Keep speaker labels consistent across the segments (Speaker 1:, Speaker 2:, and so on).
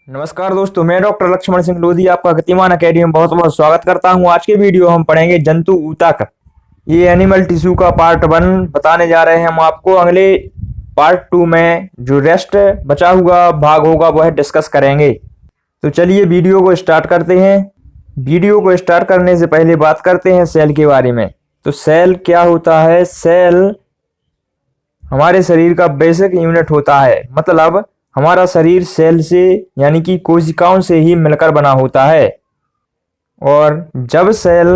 Speaker 1: नमस्कार दोस्तों, मैं डॉक्टर लक्ष्मण सिंह लोधी आपका गतिमान अकेडमी में बहुत बहुत स्वागत करता हूं। आज के वीडियो हम पढ़ेंगे जंतु ऊतक। ये एनिमल टिश्यू का पार्ट 1 बताने जा रहे हैं हम आपको। अगले पार्ट 2 में जो रेस्ट बचा हुआ भाग होगा वह डिस्कस करेंगे। तो चलिए वीडियो को स्टार्ट करते हैं। वीडियो को स्टार्ट करने से पहले बात करते हैं सेल के बारे में। तो सेल क्या होता है? सेल हमारे शरीर का बेसिक यूनिट होता है। मतलब हमारा शरीर सेल से यानी कि कोशिकाओं से ही मिलकर बना होता है। और जब सेल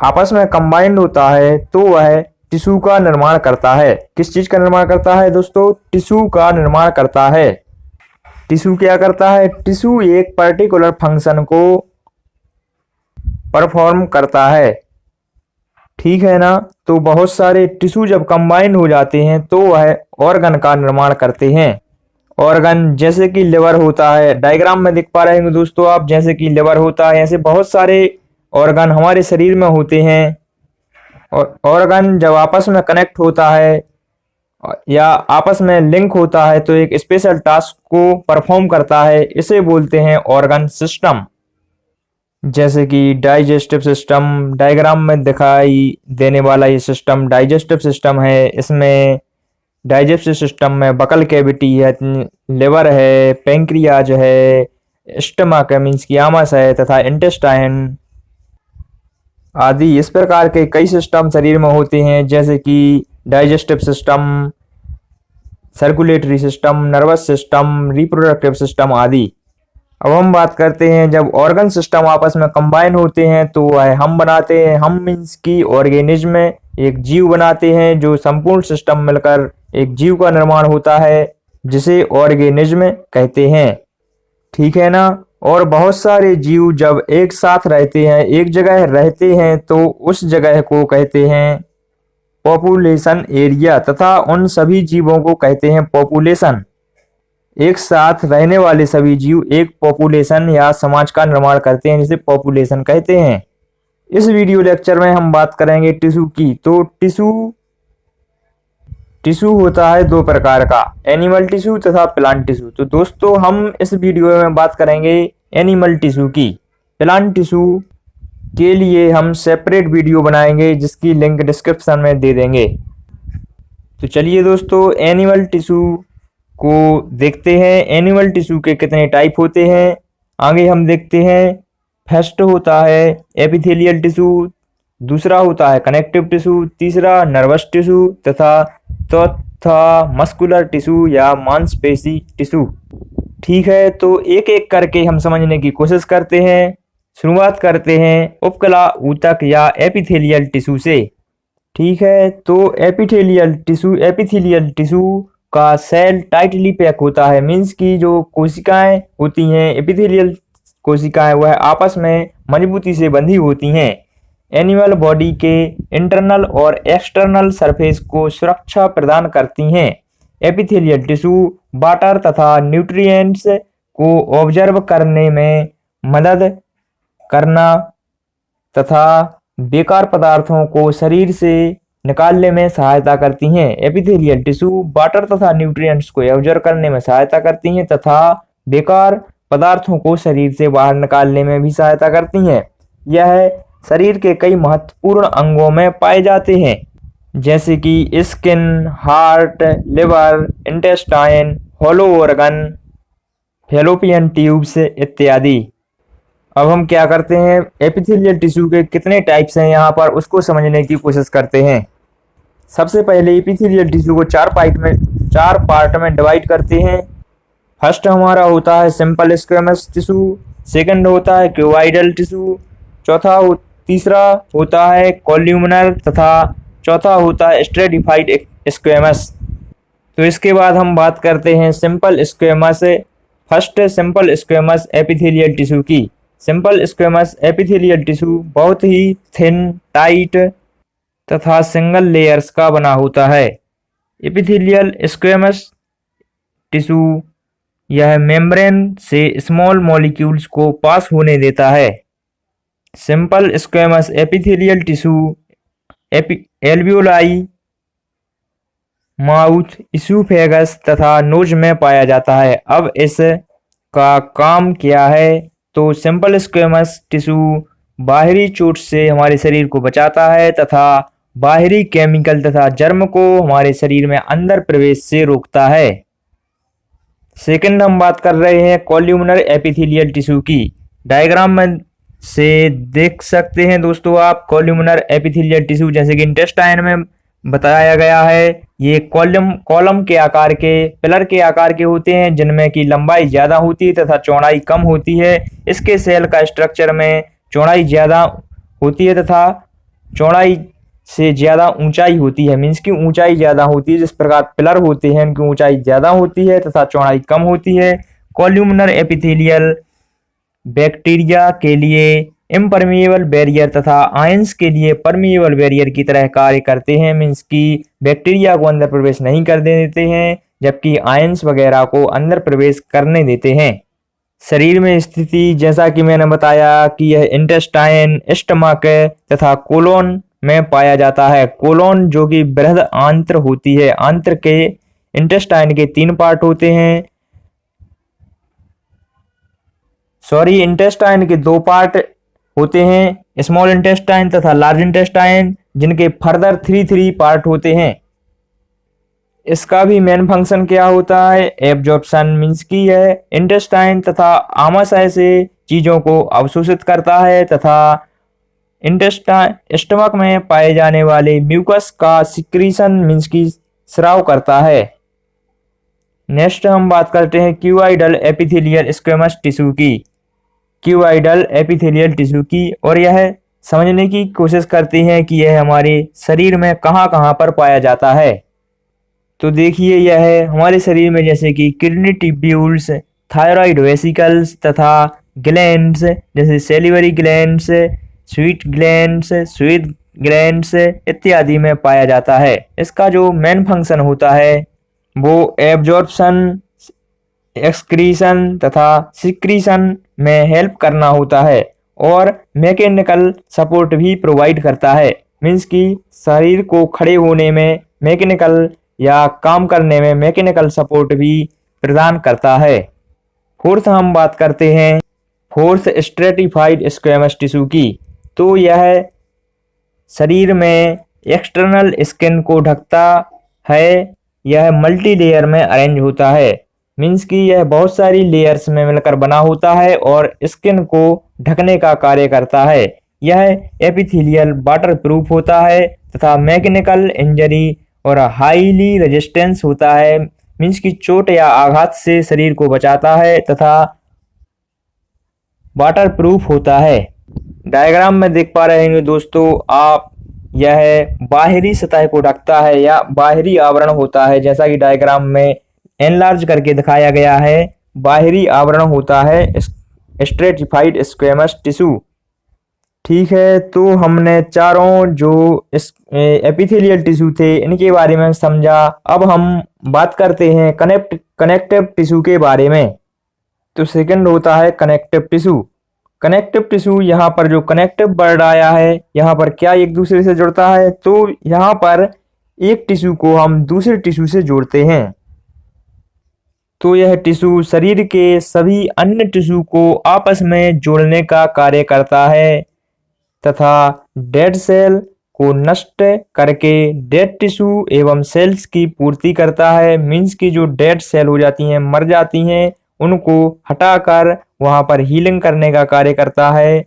Speaker 1: आपस में कंबाइंड होता है तो वह टिश्यू का निर्माण करता है। किस चीज का निर्माण करता है दोस्तों? टिश्यू का निर्माण करता है। टिश्यू क्या करता है? टिश्यू एक पर्टिकुलर फंक्शन को परफॉर्म करता है। ठीक है ना? तो बहुत सारे टिश्यू जब कंबाइन हो जाते हैं तो वह ऑर्गन का निर्माण करते हैं। ऑर्गन जैसे कि लिवर होता है, डायग्राम में देख पा रहे होंगे दोस्तों आप, जैसे कि लिवर होता है, ऐसे बहुत सारे ऑर्गन हमारे शरीर में होते हैं। और ऑर्गन जब आपस में कनेक्ट होता है या आपस में लिंक होता है तो एक स्पेशल टास्क को परफॉर्म करता है। इसे बोलते हैं ऑर्गन सिस्टम। जैसे कि डाइजेस्टिव सिस्टम, डायग्राम में दिखाई देने वाला ये सिस्टम डाइजेस्टिव सिस्टम है। इसमें डाइजेस्टिव सिस्टम में बकल कैविटी है, लिवर है, पेंक्रियाज है, स्टमक है मीन्स की आमस है, तथा इंटेस्टाइन आदि इस प्रकार के कई सिस्टम शरीर में होते हैं। जैसे कि digestive system, circulatory system, nervous system, reproductive system आदि। अब हम बात करते हैं जब ऑर्गन सिस्टम आपस में कंबाइन होते हैं तो वह हम बनाते हैं। हम मीन्स की ऑर्गेनिज्म एक जीव बनाते हैं, जो संपूर्ण सिस्टम मिलकर एक जीव का निर्माण होता है जिसे ऑर्गेनिज्म कहते हैं। ठीक है ना? और बहुत सारे जीव जब एक साथ रहते हैं, एक जगह रहते हैं, तो उस जगह को कहते हैं पॉपुलेशन एरिया, तथा उन सभी जीवों को कहते हैं पॉपुलेशन। एक साथ रहने वाले सभी जीव एक पॉपुलेशन या समाज का निर्माण करते हैं, जिसे पॉपुलेशन कहते हैं। इस वीडियो लेक्चर में हम बात करेंगे टिश्यू की। तो टिश्यू होता है दो प्रकार का, एनिमल टिश्यू तथा प्लांट टिश्यू। तो दोस्तों हम इस वीडियो में बात करेंगे एनिमल टिश्यू की। प्लांट टिश्यू के लिए हम सेपरेट वीडियो बनाएंगे जिसकी लिंक डिस्क्रिप्शन में दे देंगे। तो चलिए दोस्तों एनिमल टिश्यू को देखते हैं। एनिमल टिश्यू के कितने टाइप होते हैं आगे हम देखते हैं। फर्स्ट होता है एपिथेलियल टिश्यू, दूसरा होता है कनेक्टिव टिश्यू, तीसरा नर्वस टिश्यू तथा चौथा मस्कुलर टिश्यू या मांसपेशी टिश्यू। ठीक है, तो एक एक करके हम समझने की कोशिश करते हैं। शुरुआत करते हैं उपकला ऊतक या एपिथेलियल टिश्यू से। ठीक है, तो एपिथेलियल टिश्यू का सेल टाइटली पैक होता है। मीन्स की जो कोशिकाएं होती हैं, एपिथेलियल कोशिकाएं, वह आपस में मजबूती से बंधी होती हैं। एनिमल बॉडी के इंटरनल और एक्सटर्नल सरफेस को सुरक्षा प्रदान करती हैं। एपिथेलियल टिश्यू वाटर तथा न्यूट्रिएंट्स को ऑब्जर्व करने में मदद करना तथा बेकार पदार्थों को शरीर से निकालने में सहायता करती हैं। एपिथेलियल टिश्यू वाटर तथा न्यूट्रिएंट्स को ऑब्जर्व करने में सहायता करती हैं तथा बेकार पदार्थों को शरीर से बाहर निकालने में भी सहायता करती हैं। यह शरीर के कई महत्वपूर्ण अंगों में पाए जाते हैं, जैसे कि skin, heart, liver, intestine, hollow organ, fallopian tubes इत्यादि। अब हम क्या करते हैं, एपिथेलियल टिश्यू के कितने टाइप्स हैं यहाँ पर उसको समझने की कोशिश करते हैं। सबसे पहले एपिथेलियल टिश्यू को चार पार्ट में डिवाइड करते हैं। फर्स्ट हमारा होता है सिंपल स्क्वेमस टिश्यू, सेकंड होता है क्यूबॉइडल टिश्यू, तीसरा होता है कॉल्यूमिनर तथा चौथा होता है स्ट्रेटिफाइड स्क्वेमस। तो इसके बाद हम बात करते हैं simple squamous. First simple squamous epithelial tissue की। सिंपल स्क्वेमस एपिथेलियल टिश्यू बहुत ही थिन, टाइट तथा सिंगल लेयर्स का बना होता है। एपिथेलियल स्क्वेमस टिश्यू यह मेम्ब्रेन से स्मॉल मॉलिक्यूल्स को पास होने देता है। Simple squamous epithelial tissue alveoli, mouth, oesophagus तथा नोज में पाया जाता है। अब इस का काम क्या है? तो सिंपल स्क्वेमस टिश्यू बाहरी चोट से हमारे शरीर को बचाता है तथा बाहरी केमिकल तथा जर्म को हमारे शरीर में अंदर प्रवेश से रोकता है। सेकंड हम बात कर रहे हैं कॉल्यूमिनर एपिथेलियल टिश्यू की। डायग्राम में से देख सकते हैं दोस्तों आप कॉल्यूमिनर एपिथेलियल टिश्यू, जैसे कि इंटेस्टाइन में बताया गया है। ये कॉलम के आकार के, पिलर के आकार के होते हैं जिनमें की लंबाई ज्यादा होती है तथा चौड़ाई कम होती है। इसके सेल का स्ट्रक्चर में चौड़ाई ज्यादा होती है तथा चौड़ाई से ज्यादा ऊंचाई होती है, मीन्स की ऊंचाई ज्यादा होती है। जिस प्रकार पिलर होते हैं उनकी ऊंचाई ज्यादा होती है तथा चौड़ाई कम होती है। कॉल्यूमिनर एपिथेलियल बैक्टीरिया के लिए इम्परमिएबल बैरियर तथा आयंस के लिए परमिएबल बैरियर की तरह कार्य करते हैं, मीन्स की बैक्टीरिया को अंदर प्रवेश नहीं कर देते हैं जबकि आयंस वगैरह को अंदर प्रवेश करने देते हैं। शरीर में स्थिति जैसा कि मैंने बताया कि यह इंटेस्टाइन, स्टमक तथा कोलोन में पाया जाता है। कोलोन जो कि बृहद आंत्र होती है। आंत्र के इंटेस्टाइन के 3 पार्ट होते हैं, इंटेस्टाइन के 2 पार्ट होते हैं, स्मॉल इंटेस्टाइन तथा लार्ज इंटेस्टाइन, जिनके फर्दर 3 पार्ट होते हैं। इसका भी मेन फंक्शन क्या होता है? एब्जॉर्प्शन, मीन्स की यह इंटेस्टाइन तथा आमाशय से चीजों को अवशोषित करता है तथा स्टमक में पाए जाने वाले म्यूकस का सिक्रीशन, मीन्स की स्राव करता है। नेक्स्ट हम बात करते हैं क्यूआइडल एपिथेलियल स्क्वेमस टिश्यू की। क्यूआइडल एपिथेलियल टिश्यू की, और यह समझने की कोशिश करते हैं कि यह हमारे शरीर में कहां पर पाया जाता है। तो देखिए यह हमारे शरीर में जैसे कि किडनी ट्यूब्यूल्स, थायराइड वेसिकल्स तथा ग्लैंड्स जैसे salivary glands, sweet glands, sweet glands इत्यादि में पाया जाता है। इसका जो मेन फंक्शन होता है वो एब्जॉर्प्शन, एक्सक्रीशन तथा सिक्रीशन में हेल्प करना होता है और मैकेनिकल सपोर्ट भी प्रोवाइड करता है, मीन्स कि शरीर को खड़े होने में मैकेनिकल या काम करने में मैकेनिकल सपोर्ट भी प्रदान करता है। फोर्थ हम बात करते हैं फोर्थ स्ट्रेटिफाइड स्क्वेमस टिश्यू की। तो यह शरीर में एक्सटर्नल स्किन को ढकता है। यह मल्टी लेयर में अरेंज होता है, मीन्स कि यह बहुत सारी लेयर्स में मिलकर बना होता है और स्किन को ढकने का कार्य करता है। यह एपिथेलियल वाटर प्रूफ होता है तथा मैकेनिकल इंजरी और हाईली रेजिस्टेंस होता है, मीन्स की चोट या आघात से शरीर को बचाता है तथा वाटर प्रूफ होता है। डायग्राम में देख पा रहे हैं दोस्तों आप, यह बाहरी सतह को ढकता है या बाहरी आवरण होता है, जैसा कि डायग्राम में एनलार्ज करके दिखाया गया है। बाहरी आवरण होता है स्ट्रेटिफाइड स्क्वेमस टिश्यू। ठीक है, तो हमने चारों जो एपिथेलियल टिश्यू थे इनके बारे में समझा। अब हम बात करते हैं कनेक्टिव टिश्यू के बारे में। तो सेकंड होता है कनेक्टिव टिश्यू। कनेक्टिव टिश्यू, यहाँ पर जो कनेक्टिव वर्ड आया है यहाँ पर क्या एक दूसरे से जुड़ता है? तो यहाँ पर एक टिश्यू को हम दूसरे टिश्यू से जोड़ते हैं। तो यह टिश्यू शरीर के सभी अन्य टिश्यू को आपस में जोड़ने का कार्य करता है तथा डेड सेल को नष्ट करके डेड टिश्यू एवं सेल्स की पूर्ति करता है, मीन्स की जो डेड सेल हो जाती हैं, मर जाती हैं, उनको हटाकर वहां पर हीलिंग करने का कार्य करता है।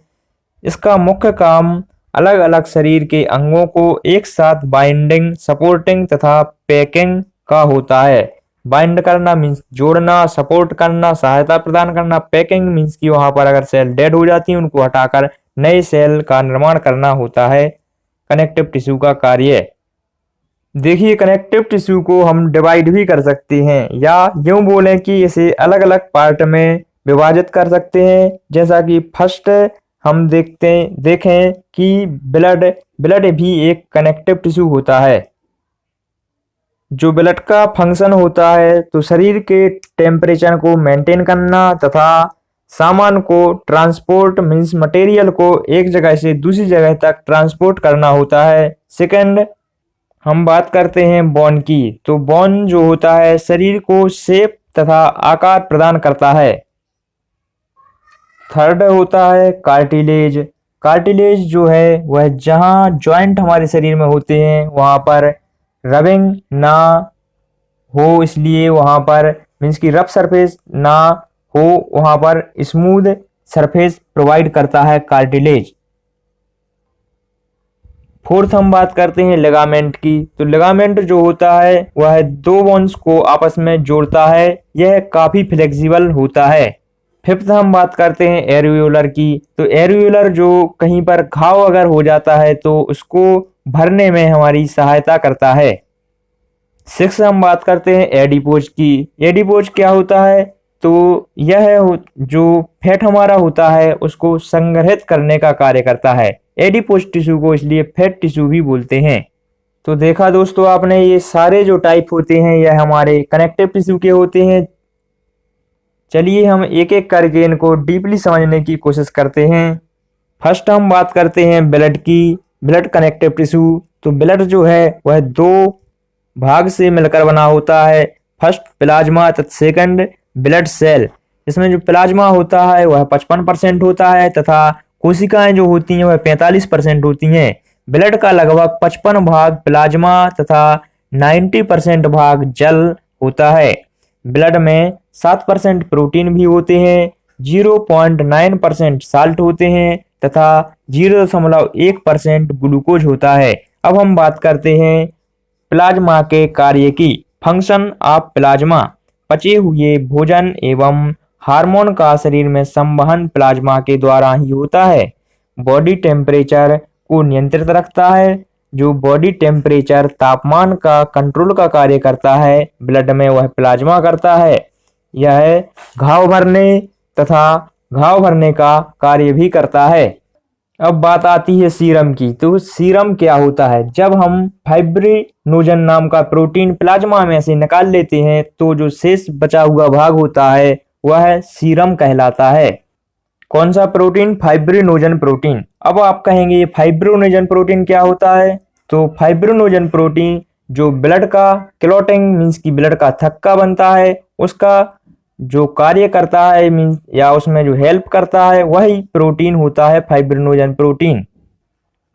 Speaker 1: इसका मुख्य काम अलग अलग शरीर के अंगों को एक साथ बाइंडिंग, सपोर्टिंग तथा पैकिंग का होता है। बाइंड करना मीन्स जोड़ना, सपोर्ट करना, सहायता प्रदान करना, पैकिंग मीन्स कि वहां पर अगर सेल डेड हो जाती है उनको हटाकर नए सेल का निर्माण करना होता है कनेक्टिव टिश्यू का कार्य। देखिए कनेक्टिव टिश्यू को हम डिवाइड भी कर सकते हैं या यूं बोलें कि इसे अलग अलग पार्ट में विभाजित कर सकते हैं। जैसा कि फर्स्ट हम देखें कि ब्लड भी एक कनेक्टिव टिश्यू होता है। जो ब्लड का फंक्शन होता है तो शरीर के टेम्परेचर को मेंटेन करना तथा सामान को ट्रांसपोर्ट मीन्स मटेरियल को एक जगह से दूसरी जगह तक ट्रांसपोर्ट करना होता है। सेकंड हम बात करते हैं बोन की। तो बोन जो होता है शरीर को शेप तथा आकार प्रदान करता है। थर्ड होता है कार्टिलेज। कार्टिलेज जो है वह जहाँ जॉइंट हमारे शरीर में होते हैं वहाँ पर रबिंग ना हो, इसलिए वहाँ पर मीन्स की रफ सरफेस ना हो, वहाँ पर स्मूथ सरफेस प्रोवाइड करता है कार्टिलेज। फोर्थ हम बात करते हैं लिगामेंट की। तो लिगामेंट जो होता है वह दो बोन्स को आपस में जोड़ता है, यह काफी फ्लेक्सिबल होता है। फिफ्थ हम बात करते हैं एरियोलर की। तो एरियोलर जो कहीं पर घाव अगर हो जाता है तो उसको भरने में हमारी सहायता करता है। सिक्स हम बात करते हैं एडिपोज की। एडिपोज क्या होता है? तो यह जो फैट हमारा होता है उसको संग्रहित करने का कार्य करता है। एडिपोज टिश्यू को इसलिए फैट टिश्यू भी बोलते हैं। तो देखा दोस्तों आपने, ये सारे जो टाइप होते हैं यह हमारे कनेक्टिव टिश्यू के होते हैं। चलिए हम एक एक करके इनको डीपली समझने की कोशिश करते हैं। फर्स्ट हम बात करते हैं ब्लड की। Blood connective tissue. तो ब्लड जो है वह दो भाग से मिलकर बना होता है। फर्स्ट प्लाज्मा तथा सेकंड ब्लड सेल। इसमें जो प्लाज्मा होता है वह 55% होता है तथा कोशिकाएं जो होती हैं वह 45% होती हैं। ब्लड का लगभग 55 भाग प्लाज्मा तथा 90% भाग जल होता है। ब्लड में 7% प्रोटीन भी होते हैं, 0.9% साल्ट होते हैं तथा 0.1% ग्लूकोज होता है। अब हम बात करते हैं प्लाज्मा के कार्य की। Function of plasma. पचे हुए भोजन एवं हार्मोन का शरीर में संवहन प्लाज्मा के द्वारा ही होता है। बॉडी टेम्परेचर को नियंत्रित रखता है। जो बॉडी टेम्परेचर तापमान का कंट्रोल का कार्य करता है ब्लड में वह प्लाज्मा करता है। यह घाव भरने तथा घाव भरने का कार्य भी करता है। अब बात आती है सीरम की। तो सीरम क्या होता है? जब हम फाइब्रिनोजन नाम का प्रोटीन प्लाज्मा में से निकाल लेते हैं तो जो शेष बचा हुआ भाग होता है वह सीरम कहलाता है। कौन सा प्रोटीन? Fibrinogen protein. अब आप कहेंगे फाइब्रिनोजन प्रोटीन क्या होता है? तो फाइब्रिनोजन प्रोटीन जो ब्लड का क्लॉटिंग मीन्स की ब्लड का थक्का बनता है उसका जो कार्य करता है मीन्स या उसमें जो हेल्प करता है वही प्रोटीन होता है फाइब्रिनोजन प्रोटीन।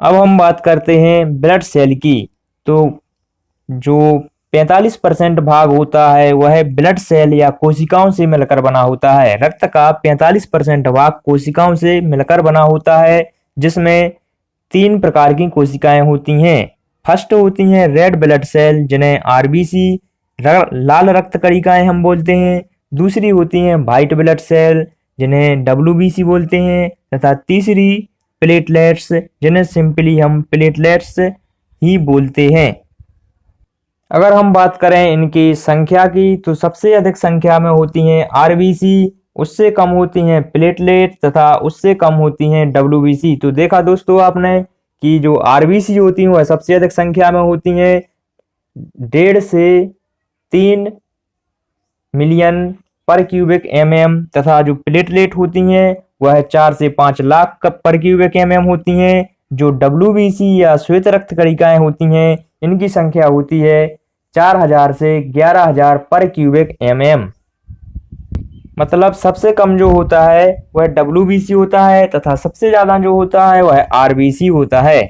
Speaker 1: अब हम बात करते हैं ब्लड सेल की। तो जो 45% भाग होता है वह ब्लड सेल या कोशिकाओं से मिलकर बना होता है। रक्त का 45% भाग कोशिकाओं से मिलकर बना होता है, जिसमें 3 प्रकार की कोशिकाएं होती हैं। फर्स्ट होती हैं रेड ब्लड सेल जिन्हें आरबीसी लाल रक्त कणिकाएं हम बोलते हैं। दूसरी होती हैं व्हाइट ब्लड सेल जिन्हें डब्ल्यूबीसी बोलते हैं तथा तीसरी प्लेटलेट्स जिन्हें सिंपली हम प्लेटलेट्स ही बोलते हैं। अगर हम बात करें इनकी संख्या की तो सबसे अधिक संख्या में होती हैं आरबीसी, उससे कम होती हैं प्लेटलेट तथा उससे कम होती हैं डब्ल्यूबीसी। तो देखा दोस्तों आपने कि जो आरबीसी होती हैं वह सबसे अधिक संख्या में होती हैं 1.5 से 3 मिलियन पर क्यूबिक एमएम तथा जो प्लेटलेट होती हैं वह 4 से 5 लाख पर क्यूबिक एमएम होती हैं। जो डब्ल्यूबीसी या श्वेत रक्त कणिकाएं होती हैं इनकी संख्या होती है 4000 से 11000 पर क्यूबिक एमएम। मतलब सबसे कम जो होता है वह डब्ल्यूबीसी होता है तथा सबसे ज्यादा जो होता है वह आरबीसी होता है।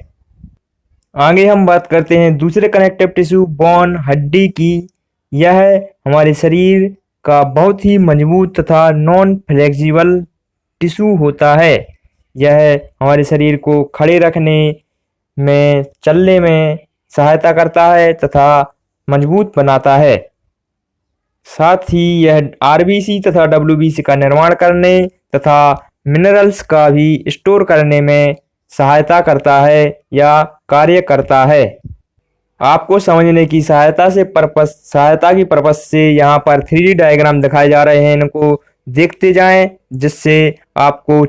Speaker 1: आगे हम बात करते हैं दूसरे कनेक्टिव टिश्यू बोन हड्डी की। यह हमारे शरीर का बहुत ही मजबूत तथा नॉन फ्लेक्सिबल टिश्यू होता है। यह हमारे शरीर को खड़े रखने में, चलने में सहायता करता है तथा मजबूत बनाता है। साथ ही यह आरबीसी तथा डब्ल्यूबीसी का निर्माण करने तथा मिनरल्स का भी स्टोर करने में सहायता करता है या कार्य करता है। आपको समझने की सहायता की पर्पस से यहाँ पर 3D डायग्राम दिखाए जा रहे हैं, इनको देखते जाएं जिससे आपको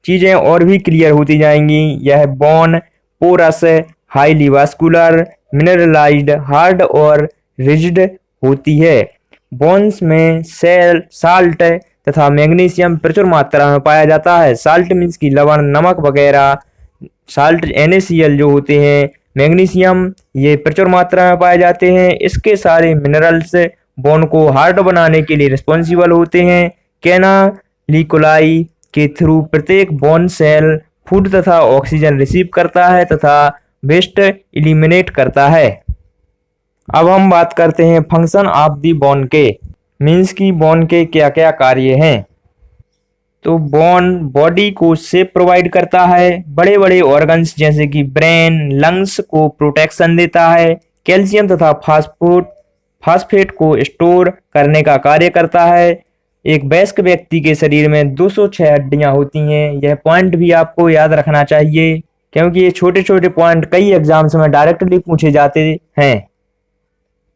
Speaker 1: चीजें और भी क्लियर होती जाएंगी। यह bone porous, highly vascular, mineralised, hard और रिजिड होती है। बोन्स में साल्ट तथा मैग्नीशियम प्रचुर मात्रा में पाया जाता है। साल्ट मीन्स की लवण, नमक वगैरह, साल्ट NaCl जो होते हैं, मैग्नीशियम ये प्रचुर मात्रा में पाए जाते हैं। इसके सारे मिनरल्स बोन को हार्ड बनाने के लिए रिस्पॉन्सिबल होते हैं। कैनालिकुलाई के थ्रू प्रत्येक बोन सेल फूड तथा ऑक्सीजन रिसीव करता है तथा वेस्ट एलिमिनेट करता है। अब हम बात करते हैं फंक्शन ऑफ दी बोन के, मीन्स की बोन के क्या क्या कार्य हैं। तो बोन बॉडी को शेप प्रोवाइड करता है, बड़े बड़े ऑर्गन्स जैसे कि ब्रेन, लंग्स को प्रोटेक्शन देता है, कैल्शियम तथा फास्फेट को स्टोर करने का कार्य करता है। एक वयस्क व्यक्ति के शरीर में 206 हड्डियां होती हैं। यह पॉइंट भी आपको याद रखना चाहिए क्योंकि ये छोटे छोटे पॉइंट कई एग्जाम्स में डायरेक्टली पूछे जाते हैं।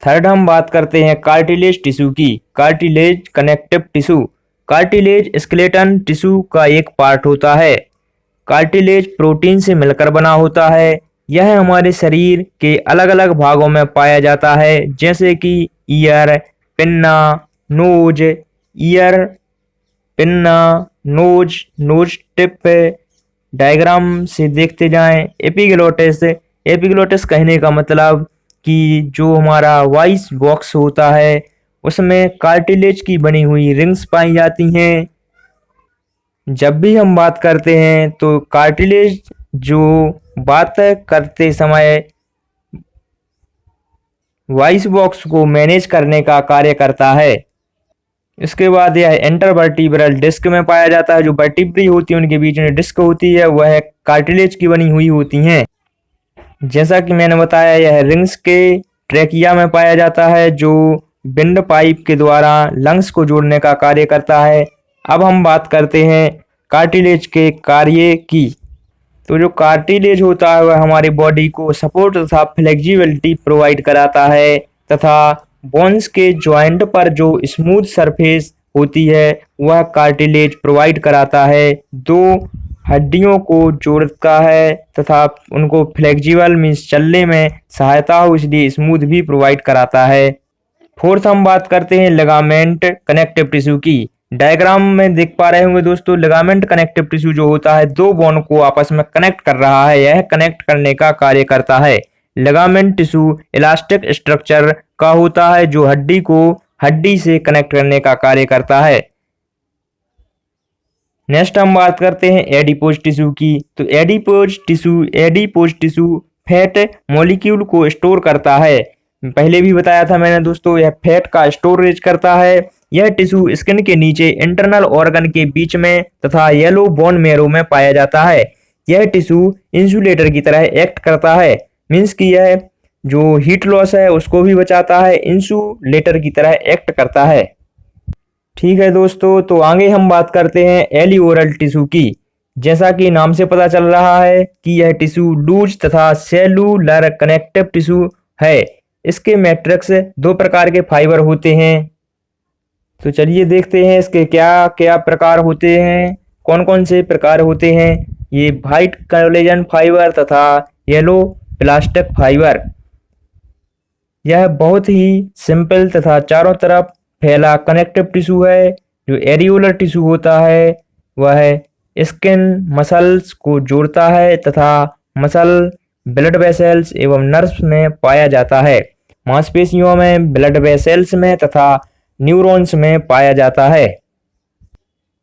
Speaker 1: थर्ड हम बात करते हैं कार्टिलेज टिश्यू की। Cartilage connective tissue. Cartilage skeleton tissue का एक पार्ट होता है। कार्टिलेज प्रोटीन से मिलकर बना होता है। यह हमारे शरीर के अलग अलग भागों में पाया जाता है जैसे कि ear, pinna, nose, ear, pinna, nose tip. Diagram से देखते जाएं। एपिग्लोटिस। एपिग्लोटिस कहने का मतलब कि जो हमारा वॉइस बॉक्स होता है उसमें कार्टिलेज की बनी हुई रिंग्स पाई जाती हैं। जब भी हम बात करते हैं तो कार्टिलेज जो बात करते समय वॉइस बॉक्स को मैनेज करने का कार्य करता है। इसके बाद यह इंटरवर्टिब्रल डिस्क में पाया जाता है। जो वर्टिब्री होती है उनके बीच में डिस्क होती है वह कार्टिलेज की बनी हुई होती हैं। जैसा कि मैंने बताया यह रिंग्स के ट्रेकिया में पाया जाता है जो विंड पाइप के द्वारा लंग्स को जोड़ने का कार्य करता है। अब हम बात करते हैं कार्टिलेज के कार्य की। तो जो कार्टिलेज होता है वह हमारी बॉडी को सपोर्ट तथा फ्लेक्सिबिलिटी प्रोवाइड कराता है तथा बोन्स के जॉइंट पर जो स्मूथ सरफेस होती है वह कार्टिलेज प्रोवाइड कराता है। दो हड्डियों को जोड़ता है तथा उनको फ्लेक्सिबल मीन्स चलने में सहायता हो इसलिए स्मूथ भी प्रोवाइड कराता है। फोर्थ हम बात करते हैं लिगामेंट कनेक्टिव टिश्यू की। डायग्राम में देख पा रहे होंगे दोस्तों, लिगामेंट कनेक्टिव टिश्यू जो होता है दो बोन को आपस में कनेक्ट कर रहा है, यह कनेक्ट करने का कार्य करता है। लिगामेंट टिश्यू इलास्टिक स्ट्रक्चर का होता है जो हड्डी को हड्डी से कनेक्ट करने का कार्य करता है। नेक्स्ट हम बात करते हैं एडिपोज टिश्यू की। तो एडिपोज टिश्यू फैट मॉलिक्यूल को स्टोर करता है। पहले भी बताया था मैंने दोस्तों, यह फैट का स्टोरेज करता है। यह टिश्यू स्किन के नीचे इंटरनल ऑर्गन के बीच में तथा येलो बोन मैरो में पाया जाता है। यह टिश्यू इंसुलेटर की तरह एक्ट करता है, मीन्स कि यह जो हीट लॉस है उसको भी बचाता है, इंसुलेटर की तरह एक्ट करता है। ठीक है दोस्तों, तो आगे हम बात करते हैं एलियोरल टिश्यू की। जैसा कि नाम से पता चल रहा है कि यह टिश्यू लूज तथा सेलुलर कनेक्टिव टिश्यू है। इसके मैट्रिक्स दो प्रकार के फाइबर होते हैं। तो चलिए देखते हैं इसके क्या क्या प्रकार होते हैं, कौन कौन से प्रकार होते हैं। ये व्हाइट कोलेजन फाइबर तथा येलो प्लास्टिक फाइबर। यह बहुत ही सिंपल तथा चारों तरफ फैला कनेक्टिव टिश्यू है। जो एरियोलर टिश्यू होता है वह स्किन मसल्स को जोड़ता है तथा मसल, ब्लड वेसल्स एवं नर्व्स में पाया जाता है। मांसपेशियों में, ब्लड वेसल्स में तथा न्यूरॉन्स में पाया जाता है।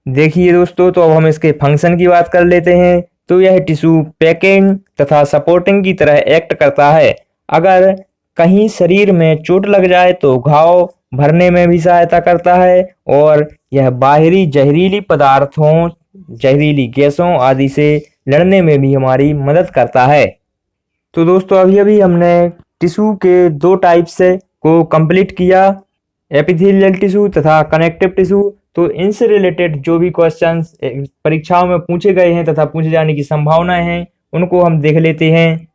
Speaker 1: देखिए दोस्तों, तो अब हम इसके फंक्शन की बात कर लेते हैं। तो यह टिश्यू पैकिंग तथा सपोर्टिंग की तरह एक्ट करता है। अगर कहीं शरीर में चोट लग जाए तो घाव भरने में भी सहायता करता है और यह बाहरी जहरीली पदार्थों, जहरीली गैसों आदि से लड़ने में भी हमारी मदद करता है। तो दोस्तों अभी हमने टिश्यू के दो टाइप्स को कंप्लीट किया, एपिथेलियल टिश्यू तथा कनेक्टिव टिश्यू। तो इनसे रिलेटेड जो भी क्वेश्चंस परीक्षाओं में पूछे गए हैं तथा पूछे जाने की संभावनाएं हैं उनको हम देख लेते हैं।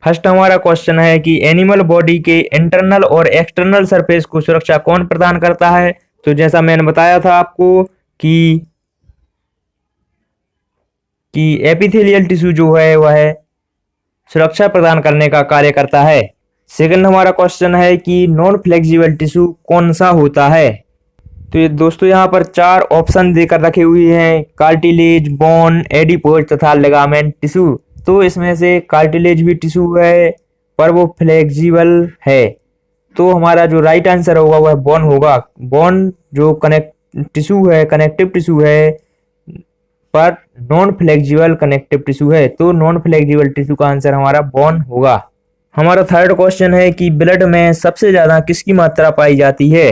Speaker 1: फर्स्ट हमारा क्वेश्चन है कि एनिमल बॉडी के इंटरनल और एक्सटर्नल सरफेस को सुरक्षा कौन प्रदान करता है। तो जैसा मैंने बताया था आपको कि एपिथेलियल टिश्यू जो है वह सुरक्षा प्रदान करने का कार्य करता है। सेकंड हमारा क्वेश्चन है कि नॉन फ्लेक्सिबल टिश्यू कौन सा होता है। तो ये दोस्तों यहाँ पर चार ऑप्शन देकर रखे हुए हैं, कार्टिलेज, बोन, एडिपोज तथा लिगामेंट टिश्यू। तो इसमें से कार्टिलेज भी टिश्यू है पर वो फ्लेक्सिबल है। तो हमारा जो राइट आंसर होगा वह बोन होगा। बोन जो टिश्यू है, कनेक्टिव टिश्यू है, पर नॉन फ्लेक्सिबल कनेक्टिव टिश्यू है, तो नॉन फ्लेक्सिबल टिश्यू का आंसर हमारा बोन होगा। हमारा थर्ड क्वेश्चन है कि ब्लड में सबसे ज्यादा किसकी मात्रा पाई जाती है।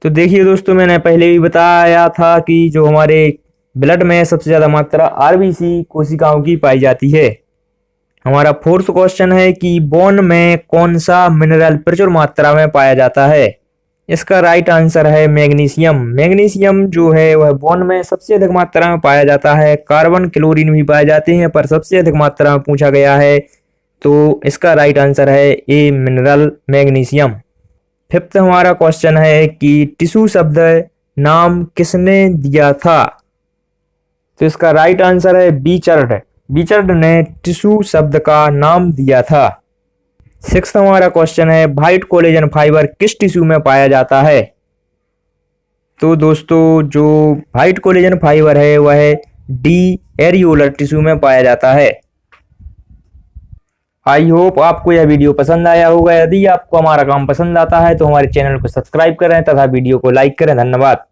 Speaker 1: तो देखिए दोस्तों, मैंने पहले भी बताया था कि जो हमारे ब्लड में सबसे ज्यादा मात्रा आरबीसी कोशिकाओं की पाई जाती है। हमारा फोर्थ क्वेश्चन है कि बोन में कौन सा मिनरल प्रचुर मात्रा में पाया जाता है। इसका राइट आंसर है मैग्नीशियम। मैग्नीशियम जो है वह बोन में सबसे अधिक मात्रा में पाया जाता है। कार्बन क्लोरीन भी पाए जाते हैं, पर सबसे अधिक मात्रा में पूछा गया है, तो इसका राइट आंसर है ए मिनरल मैग्नीशियम। फिफ्थ हमारा क्वेश्चन है कि टिश्यू शब्द नाम किसने दिया था। तो इसका राइट आंसर है बीचर्ड। बीचर्ड ने टिश्यू शब्द का नाम दिया था। सिक्स्थ हमारा क्वेश्चन है व्हाइट कोलेजन फाइबर किस टिश्यू में पाया जाता है। तो दोस्तों, जो व्हाइट कोलेजन फाइबर है वह डी एरियोलर टिश्यू में पाया जाता है। आई होप आपको यह वीडियो पसंद आया होगा। यदि आपको हमारा काम पसंद आता है तो हमारे चैनल को सब्सक्राइब करें तथा वीडियो को लाइक करें। धन्यवाद।